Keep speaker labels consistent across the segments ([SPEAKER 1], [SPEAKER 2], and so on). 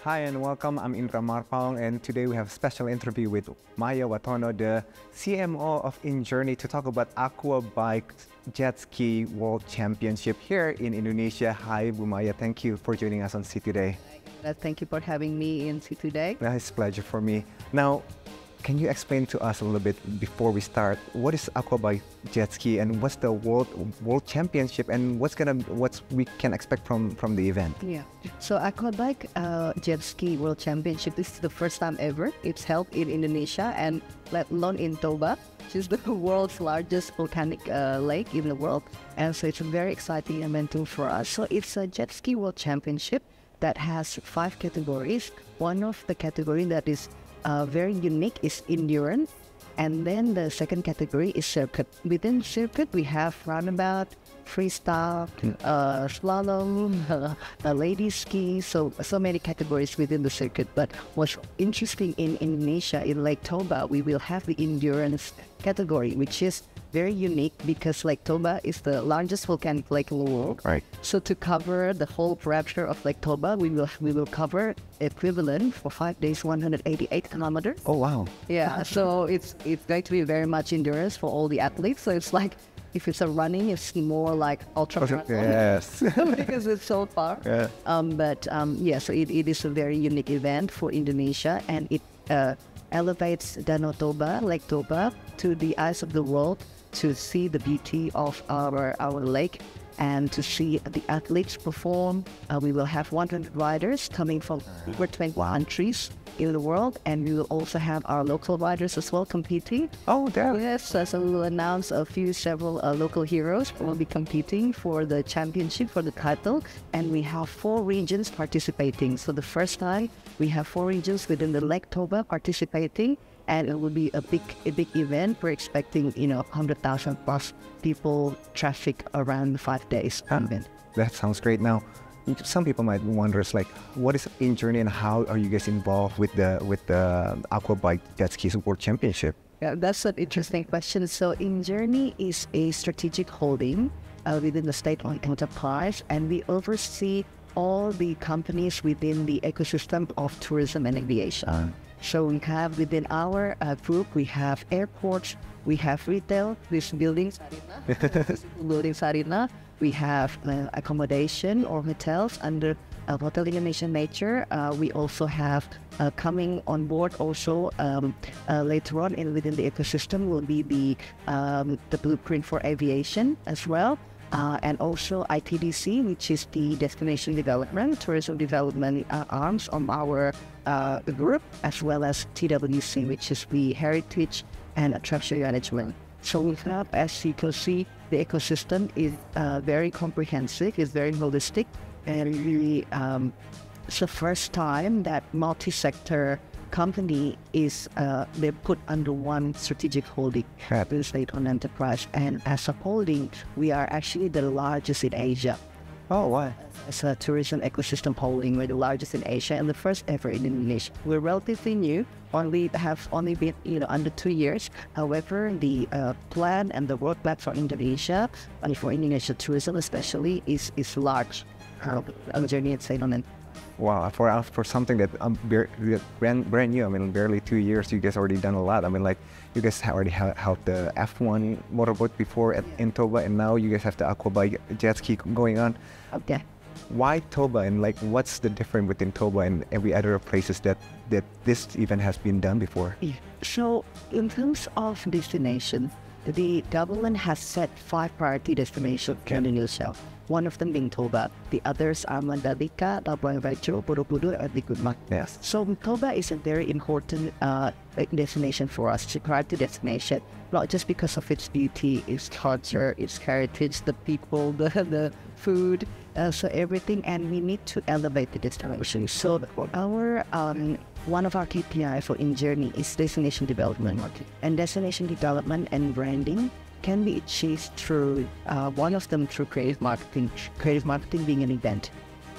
[SPEAKER 1] Hi and welcome. I'm Indra Marpong, and today we have a special interview with Maya Watono, the CMO of InJourney, to talk about Aquabike Jet Ski World Championship here in Indonesia. Hi, Bu Maya. Thank you for joining us on C Today.
[SPEAKER 2] Thank you for having me in C Today.
[SPEAKER 1] It's a pleasure for me. Now, can you explain to us a little bit before we start what is Aquabike Jet Ski and what's the World Championship and what we can expect from the event?
[SPEAKER 2] Yeah. So Aquabike Jet Ski World Championship, this is the first time ever. It's held in Indonesia and let alone in Toba, which is the world's largest volcanic lake in the world. And so it's a very exciting event for us. So it's a Jet Ski World Championship that has 5 categories. One of the category that is very unique is endurance, and then the second category is circuit. Within circuit, we have roundabout, freestyle, slalom, lady ski, so many categories within the circuit. But what's interesting in Indonesia, in Lake Toba, we will have the endurance category, which is very unique because Lake Toba is the largest volcanic lake in the world.
[SPEAKER 1] Right.
[SPEAKER 2] So to cover the whole perimeter of Lake Toba, we will cover equivalent for 5 days, 188 kilometers.
[SPEAKER 1] Oh wow!
[SPEAKER 2] Yeah. So it's going to be very much endurance for all the athletes. So it's like if it's a running, it's more like ultra marathon.
[SPEAKER 1] Yes.
[SPEAKER 2] Because it's so far.
[SPEAKER 1] Yeah.
[SPEAKER 2] Yeah. So it is a very unique event for Indonesia, and it elevates Danau Toba, Lake Toba, to the eyes of the world, to see the beauty of our lake and to see the athletes perform. We will have 100 riders coming from over 20 countries in the world, and we will also have our local riders as well competing.
[SPEAKER 1] Oh, damn.
[SPEAKER 2] Yes, so we will announce several local heroes who will be competing for the championship, for the title, and we have 4 regions participating. So the first time we have 4 regions within the Lake Toba participating, and it will be a big event. We're expecting 100,000 plus people traffic around 5 days event.
[SPEAKER 1] That sounds great. Now, some people might wonder, it's like, what is InJourney and how are you guys involved with the Aquabike Jet Skis World Championship?
[SPEAKER 2] Yeah, that's an interesting question. So InJourney is a strategic holding within the state-owned enterprise, and we oversee all the companies within the ecosystem of tourism and aviation. So we have within our group, we have airports, we have retail, this building Sarina, we have accommodation or hotels under Hotel Indonesia Nature. We also have coming on board also later on within the ecosystem will be the blueprint for aviation as well. And also ITDC, which is the Destination Development, Tourism Development arms of our group, as well as TWC, which is the Heritage and Attraction Management. So we have, as you can see, the ecosystem is very comprehensive, it's very holistic, and really it's the first time that multi-sector company is they're put under one strategic holding, the state-owned enterprise, and as a holding, we are actually the largest in Asia.
[SPEAKER 1] Oh, why?
[SPEAKER 2] As a tourism ecosystem holding, we're the largest in Asia and the first ever in Indonesia. We're relatively new, have only been under 2 years. However, the plan and the roadmap for Indonesia, and for Indonesia tourism especially, is large. Journey and state-owned.
[SPEAKER 1] Wow, for something that brand new, I mean, barely 2 years, you guys already done a lot. I mean, like, you guys already helped the F1 motorboat before in Toba, and now you guys have the Aquabike Jet Ski going on.
[SPEAKER 2] Okay.
[SPEAKER 1] Why Toba, and like, what's the difference between Toba and every other places that this event has been done before?
[SPEAKER 2] Yeah. So, in terms of destination, the government has set 5 priority destinations in Indonesia. One of them being Toba. The others are Mandalika, Labuan Bajo, Borobudur, and Likupang.
[SPEAKER 1] Yes.
[SPEAKER 2] So Toba is a very important destination for us, it's a priority destination, not just because of its beauty, its culture, its heritage, the people, the food, so everything, and we need to elevate the destination. So our one of our KPI for InJourney is destination development, and destination development and branding can be achieved through one of them through creative marketing. Creative marketing being an event,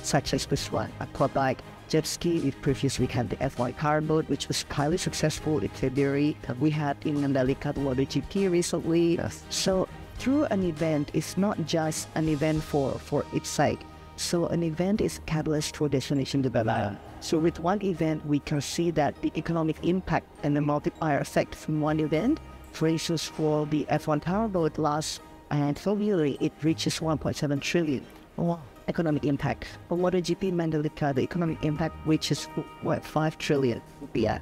[SPEAKER 2] such as this one, Aquabike Jet Ski. We previously had the F1 powerboat, which was highly successful in February. We had in Mandalika the MotoGP recently.
[SPEAKER 1] Yes.
[SPEAKER 2] So through an event, it's not just an event for its sake. So an event is a catalyst for destination development. So with one event, we can see that the economic impact and the multiplier effect from one event. For instance, for the F1 powerboat last February, it reaches 1.7 trillion. Wow. Economic impact. For MotoGP Mandalika, the economic impact reaches 5 trillion. Yeah.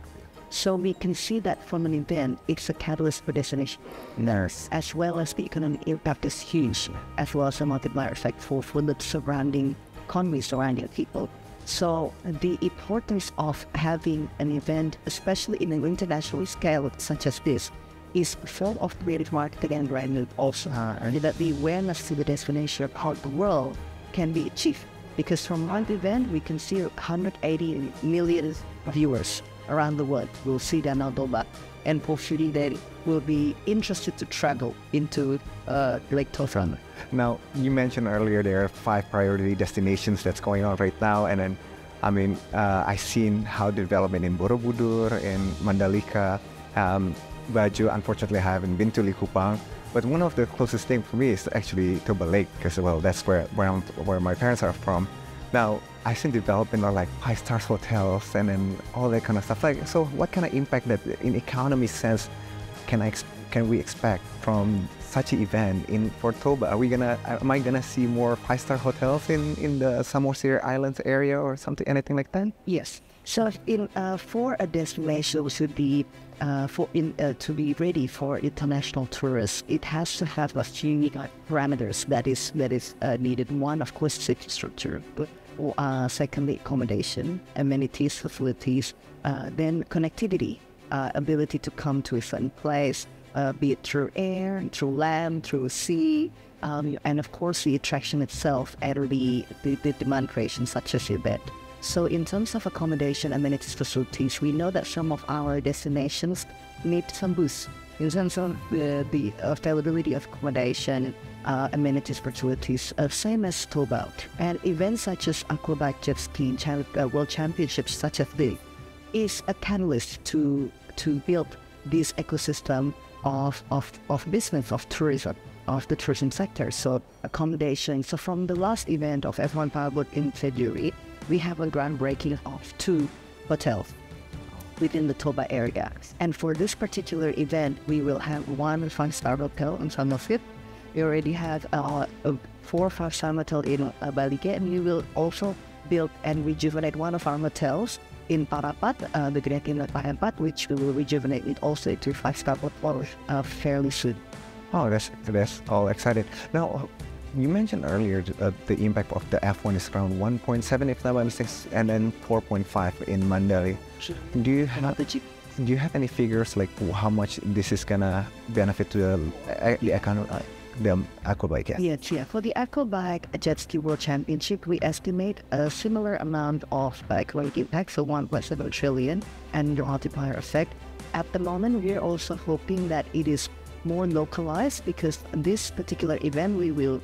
[SPEAKER 2] So we can see that from an event, it's a catalyst for destination.
[SPEAKER 1] Nurse.
[SPEAKER 2] As well as the economic impact is huge, as well as a multiplier effect for the surrounding economy, surrounding people. So the importance of having an event, especially in an international scale such as this, is a form of creative marketing and branding also. That the awareness to the destination across the world can be achieved. Because from one event, we can see 180 million viewers around the world will see Danau Toba, and hopefully they will be interested to travel into Lake Toba.
[SPEAKER 1] Now, you mentioned earlier there are 5 priority destinations that's going on right now, and then, I've seen how the development in Borobudur, in Mandalika, Bajo. Unfortunately, I haven't been to Likupang, but one of the closest thing for me is actually Toba Lake, because that's where my parents are from. Now, I've seen development of like 5-star hotels and then all that kind of stuff. Like, so what kind of impact that in economy sense can we expect from such an event for Toba? Am I gonna see more 5-star hotels in the Samosir Islands area or something, anything like that?
[SPEAKER 2] Yes. So for a destination should be to be ready for international tourists, it has to have a few parameters that is needed. One, of course, safety structure. But secondly, accommodation, amenities, facilities, then connectivity, ability to come to a certain place, be it through air, through land, through sea, and of course the attraction itself and the demand creation such as the event. So in terms of accommodation, amenities, facilities, we know that some of our destinations need some boost in terms of the availability of accommodation, amenities, facilities, same as Toba. And events such as Aquabike Jet Ski World Championships such as this is a catalyst to build this ecosystem of business, of tourism, of the tourism sector. So accommodation. So from the last event of F1 Powerboat in February, we have a groundbreaking of 2 hotels within the Toba area. And for this particular event, we will have 1 5-star hotel in Samosir. We already have a 4 5-star hotel in Balike, and we will also build and rejuvenate one of our hotels in Parapat, the Great Inlet Parapat, which we will rejuvenate it also to 5-star hotel fairly soon.
[SPEAKER 1] Oh, that's all excited. Now, you mentioned earlier the impact of the F1 is around 1.7 if I'm not mistaken, and then 4.5 in Mandalay.
[SPEAKER 2] Sure.
[SPEAKER 1] Do you have any figures like how much this is gonna benefit to the economy, the Aquabike?
[SPEAKER 2] Yeah. For the Aquabike Jet Ski World Championship, we estimate a similar amount of economic impact, so 1.7 trillion, and the multiplier effect. At the moment, we're also hoping that it is more localized, because this particular event we will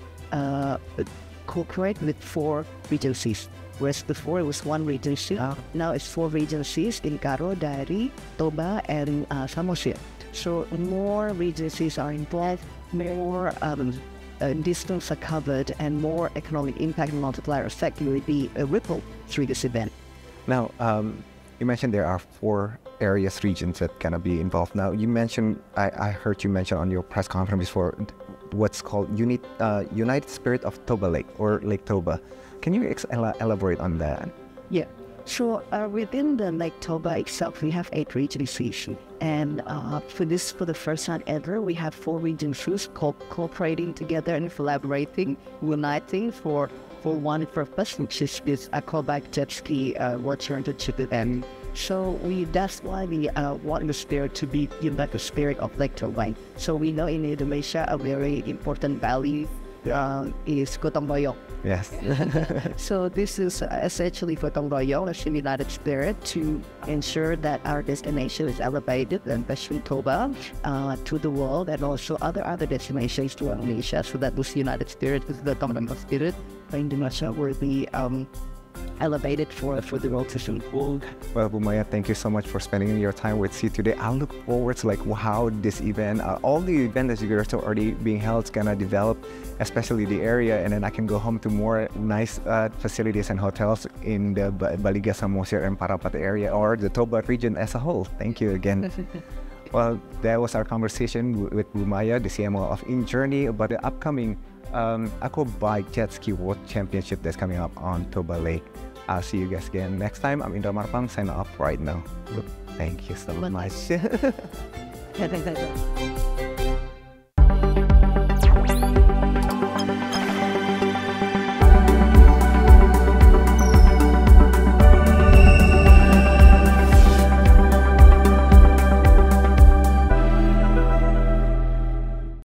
[SPEAKER 2] cooperate with 4 regencies, whereas before it was 1 regency. Now it's 4 regencies in Karo, Dari, Toba, and Samosir. So more regencies are involved, more distance are covered, and more economic impact and multiplier effect will be a ripple through this event.
[SPEAKER 1] Now, you mentioned there are 4 areas, regions that gonna be involved. Now, you mentioned, I heard you mention on your press conference before, what's called United Spirit of Toba Lake, or Lake Toba. Can you elaborate on that?
[SPEAKER 2] Yeah. So within the Lake Toba itself, we have 8 regencies, and for the first time ever, we have 4 regencies cooperating together and collaborating, uniting for one purpose, which is this Aquabike Jet Ski World Championship event. So that's why we want the spirit to be like the spirit of Lake Toba. So we know in Indonesia a very important value is gotong royong.
[SPEAKER 1] Yes.
[SPEAKER 2] So this is essentially gotong royong, a united spirit to ensure that our destination is elevated, and especially Toba, to the world, and also other destinations to Indonesia. So that this united spirit is the dominant spirit. Indonesia will be elevated for the road system.
[SPEAKER 1] Well, Bu Maya, thank you so much for spending your time with us today. I look forward to like how this event, all the events that you guys are already being held is gonna develop, especially the area, and then I can go home to more nice facilities and hotels in the Baliga, Samosir, and Parapat area, or the Toba region as a whole. Thank you again. Well, that was our conversation with Bu Maya, the CMO of InJourney, about the upcoming Aquabike Jet Ski World Championship that's coming up on Toba Lake. I'll see you guys again next time. I'm Indra Marpang, sign off right now. Thank you so much.